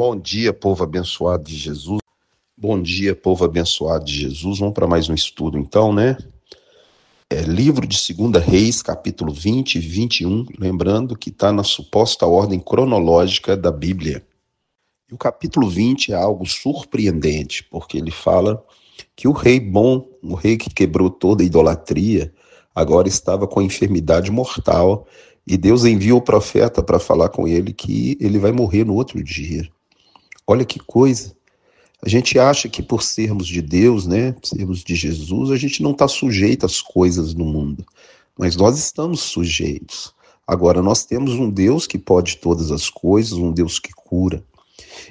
Bom dia, povo abençoado de Jesus. Bom dia, povo abençoado de Jesus. Vamos para mais um estudo, então, né? Livro de 2 Reis, capítulo 20 e 21, lembrando que está na suposta ordem cronológica da Bíblia. E o capítulo 20 é algo surpreendente, porque ele fala que o rei bom, o rei que quebrou toda a idolatria, agora estava com enfermidade mortal, e Deus envia o profeta para falar com ele que ele vai morrer no outro dia. Olha que coisa. A gente acha que por sermos de Deus, né, sermos de Jesus, a gente não está sujeito às coisas do mundo. Mas nós estamos sujeitos. Agora, nós temos um Deus que pode todas as coisas, um Deus que cura.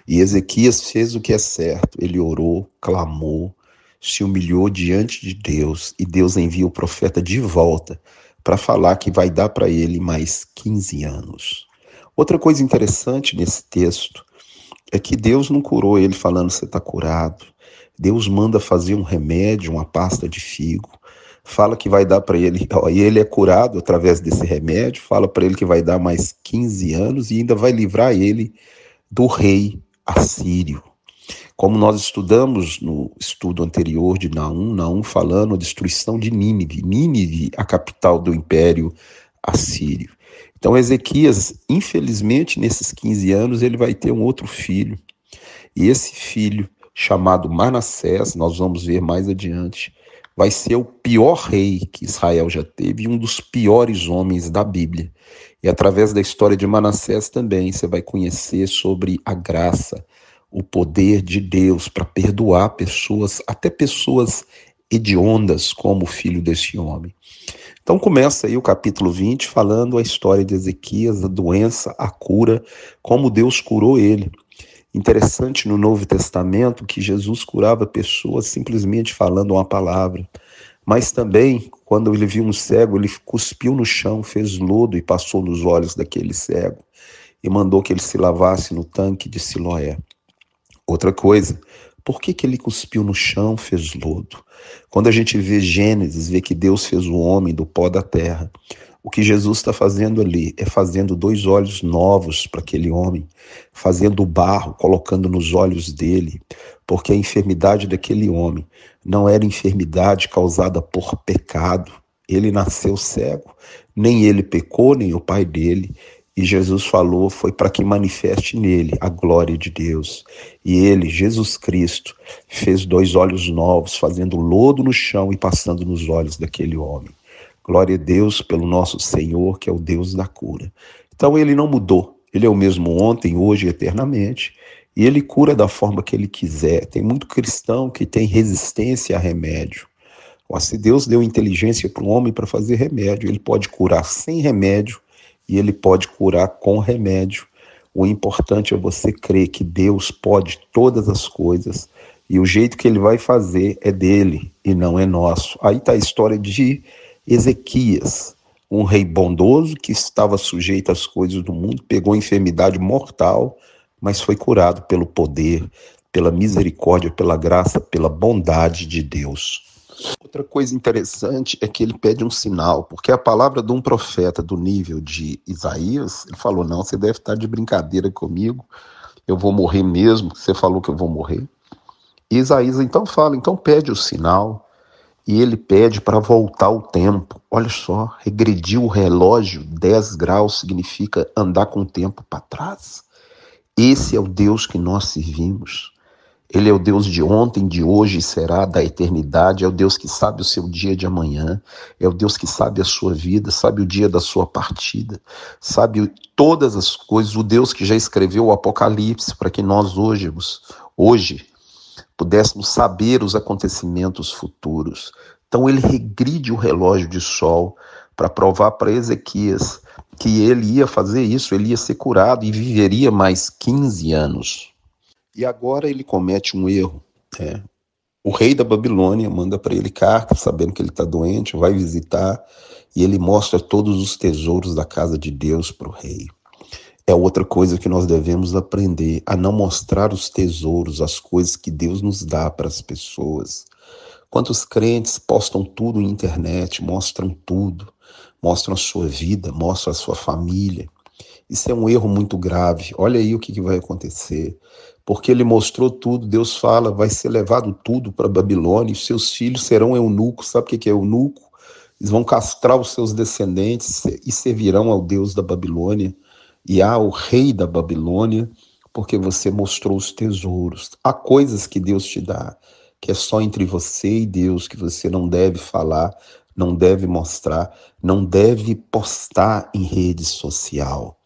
E Ezequias fez o que é certo. Ele orou, clamou, se humilhou diante de Deus. E Deus envia o profeta de volta para falar que vai dar para ele mais 15 anos. Outra coisa interessante nesse texto é que Deus não curou ele falando você está curado. Deus manda fazer um remédio, uma pasta de figo, fala que vai dar para ele, e ele é curado através desse remédio, fala para ele que vai dar mais 15 anos e ainda vai livrar ele do rei assírio. Como nós estudamos no estudo anterior de Naum falando a destruição de Nínive, a capital do império assírio. Então Ezequias, infelizmente, nesses 15 anos, ele vai ter um outro filho. E esse filho, chamado Manassés, nós vamos ver mais adiante, vai ser o pior rei que Israel já teve e um dos piores homens da Bíblia. E através da história de Manassés também você vai conhecer sobre a graça, o poder de Deus para perdoar pessoas, até pessoas hediondas como o filho desse homem. Então começa aí o capítulo 20 falando a história de Ezequias, a doença, a cura, como Deus curou ele. Interessante no Novo Testamento que Jesus curava pessoas simplesmente falando uma palavra. Mas também, quando ele viu um cego, ele cuspiu no chão, fez lodo e passou nos olhos daquele cego. E mandou que ele se lavasse no tanque de Siloé. Outra coisa, por que ele cuspiu no chão, fez lodo? Quando a gente vê Gênesis, vê que Deus fez o homem do pó da terra. O que Jesus está fazendo ali é fazendo 2 olhos novos para aquele homem, fazendo o barro, colocando nos olhos dele, porque a enfermidade daquele homem não era enfermidade causada por pecado. Ele nasceu cego, nem ele pecou, nem o pai dele. E Jesus falou, foi para que manifeste nele a glória de Deus. E ele, Jesus Cristo, fez 2 olhos novos, fazendo lodo no chão e passando nos olhos daquele homem. Glória a Deus pelo nosso Senhor, que é o Deus da cura. Então ele não mudou, ele é o mesmo ontem, hoje e eternamente, e ele cura da forma que ele quiser. Tem muito cristão que tem resistência a remédio. Mas se Deus deu inteligência para o homem para fazer remédio, ele pode curar sem remédio, e ele pode curar com remédio. O importante é você crer que Deus pode todas as coisas e o jeito que ele vai fazer é dele e não é nosso. Aí está a história de Ezequias, um rei bondoso que estava sujeito às coisas do mundo, pegou enfermidade mortal, mas foi curado pelo poder, pela misericórdia, pela graça, pela bondade de Deus. Outra coisa interessante é que ele pede um sinal, porque a palavra de um profeta do nível de Isaías, ele falou, não, você deve estar de brincadeira comigo, eu vou morrer mesmo, você falou que eu vou morrer. E Isaías então fala, então pede o sinal, e ele pede para voltar o tempo. Olha só, regredir o relógio 10 graus significa andar com o tempo para trás. Esse é o Deus que nós servimos. Ele é o Deus de ontem, de hoje e será da eternidade. É o Deus que sabe o seu dia de amanhã. É o Deus que sabe a sua vida, sabe o dia da sua partida, sabe todas as coisas. O Deus que já escreveu o Apocalipse para que nós hoje pudéssemos saber os acontecimentos futuros. Então ele regride o relógio de sol para provar para Ezequias que ele ia fazer isso, ele ia ser curado e viveria mais 15 anos. E agora ele comete um erro. O rei da Babilônia manda para ele carta, sabendo que ele está doente, vai visitar, e ele mostra todos os tesouros da casa de Deus para o rei. É outra coisa que nós devemos aprender, a não mostrar os tesouros, as coisas que Deus nos dá para as pessoas. Quantos crentes postam tudo na internet, mostram tudo, mostram a sua vida, mostram a sua família. Isso é um erro muito grave. Olha aí o que vai acontecer. Porque ele mostrou tudo, Deus fala, vai ser levado tudo para Babilônia, e seus filhos serão eunucos. Sabe o que é eunuco? Eles vão castrar os seus descendentes e servirão ao Deus da Babilônia e ao rei da Babilônia, porque você mostrou os tesouros. Há coisas que Deus te dá, que é só entre você e Deus, que você não deve falar, não deve mostrar, não deve postar em rede social.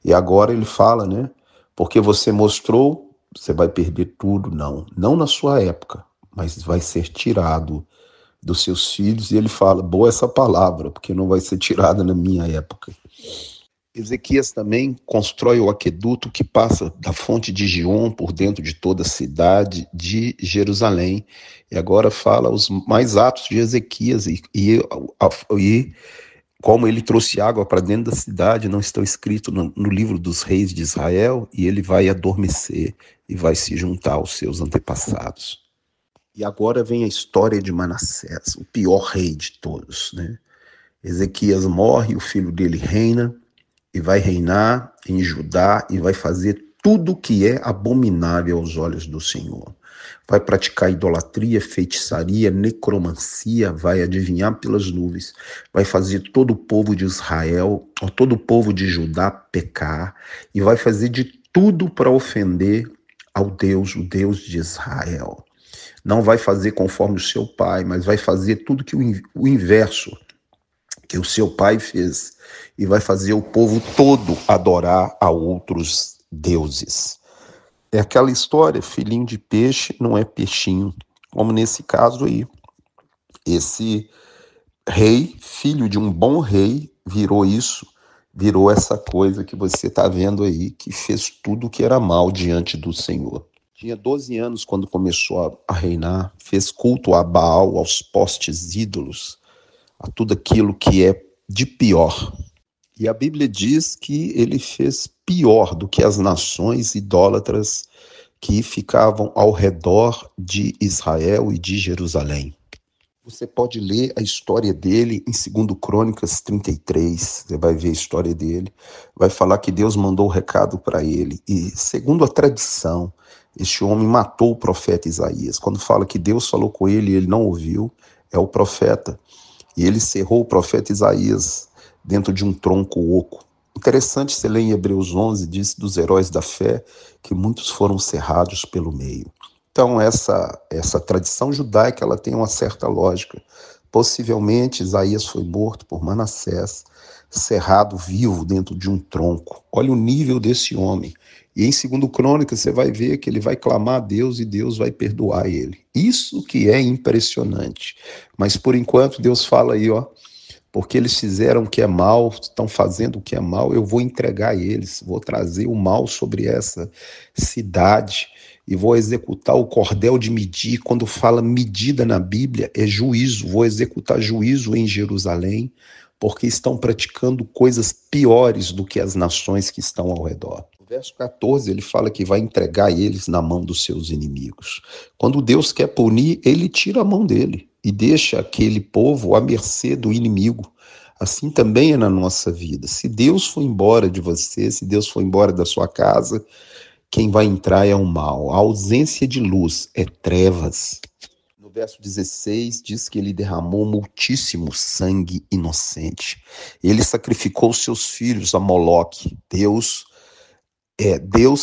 E agora ele fala, né? Porque você mostrou, você vai perder tudo. Não, não na sua época, mas vai ser tirado dos seus filhos. E ele fala, boa essa palavra, porque não vai ser tirada na minha época. Ezequias também constrói o aqueduto que passa da fonte de Giom por dentro de toda a cidade de Jerusalém. E agora fala os mais atos de Ezequias e como ele trouxe água para dentro da cidade, não estão escritos no livro dos reis de Israel, e ele vai adormecer e vai se juntar aos seus antepassados. E agora vem a história de Manassés, o pior rei de todos, né? Ezequias morre, o filho dele reina, e vai reinar em Judá e vai fazer tudo que é abominável aos olhos do Senhor. Vai praticar idolatria, feitiçaria, necromancia, vai adivinhar pelas nuvens, vai fazer todo o povo de Israel, ou todo o povo de Judá pecar, e vai fazer de tudo para ofender ao Deus, o Deus de Israel. Não vai fazer conforme o seu pai, mas vai fazer tudo que o inverso que o seu pai fez, e vai fazer o povo todo adorar a outros deuses. É aquela história, filhinho de peixe não é peixinho, como nesse caso aí. Esse rei, filho de um bom rei, virou essa coisa que você está vendo aí, que fez tudo que era mal diante do Senhor. Tinha 12 anos quando começou a reinar, fez culto a Baal, aos postes ídolos, a tudo aquilo que é de pior. E a Bíblia diz que ele fez pior do que as nações idólatras que ficavam ao redor de Israel e de Jerusalém. Você pode ler a história dele em 2 Crônicas 33, você vai ver a história dele, vai falar que Deus mandou o recado para ele, e segundo a tradição, este homem matou o profeta Isaías. Quando fala que Deus falou com ele e ele não ouviu, é o profeta. E ele cerrou o profeta Isaías dentro de um tronco oco. Interessante, você lê em Hebreus 11, diz dos heróis da fé que muitos foram cerrados pelo meio. Então essa tradição judaica ela tem uma certa lógica. Possivelmente Isaías foi morto por Manassés, cerrado vivo dentro de um tronco. Olha o nível desse homem. E em 2 Crônicas você vai ver que ele vai clamar a Deus e Deus vai perdoar ele. Isso que é impressionante. Mas por enquanto Deus fala aí, ó, porque eles fizeram o que é mal, estão fazendo o que é mal, eu vou entregar eles, vou trazer o mal sobre essa cidade e vou executar o cordel de medir. Quando fala medida na Bíblia, é juízo, vou executar juízo em Jerusalém, porque estão praticando coisas piores do que as nações que estão ao redor. No verso 14, ele fala que vai entregar eles na mão dos seus inimigos. Quando Deus quer punir, ele tira a mão dele e deixa aquele povo à mercê do inimigo. Assim também é na nossa vida. Se Deus for embora de você, se Deus for embora da sua casa, quem vai entrar é o mal. A ausência de luz é trevas. No verso 16 diz que ele derramou muitíssimo sangue inocente. Ele sacrificou seus filhos a Moloque, Deus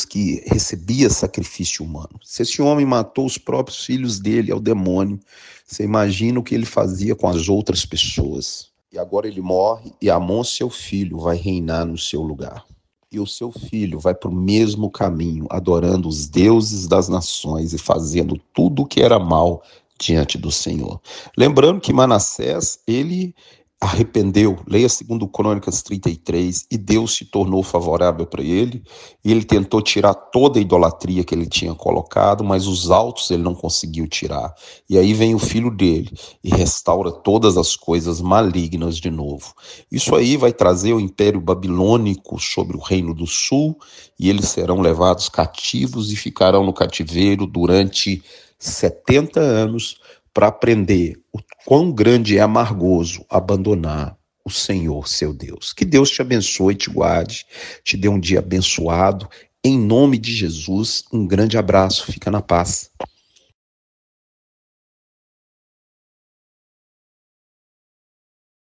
que recebia sacrifício humano. Se esse homem matou os próprios filhos dele ao demônio, você imagina o que ele fazia com as outras pessoas. E agora ele morre e Amon, seu filho, vai reinar no seu lugar. E o seu filho vai para o mesmo caminho, adorando os deuses das nações e fazendo tudo o que era mal diante do Senhor. Lembrando que Manassés, ele arrependeu, leia 2 Crônicas 33, e Deus se tornou favorável para ele, e ele tentou tirar toda a idolatria que ele tinha colocado, mas os altos ele não conseguiu tirar. E aí vem o filho dele e restaura todas as coisas malignas de novo. Isso aí vai trazer o Império Babilônico sobre o Reino do Sul, e eles serão levados cativos e ficarão no cativeiro durante 70 anos, para aprender o quão grande é amargoso abandonar o Senhor, seu Deus. Que Deus te abençoe, te guarde, te dê um dia abençoado. Em nome de Jesus, um grande abraço. Fica na paz.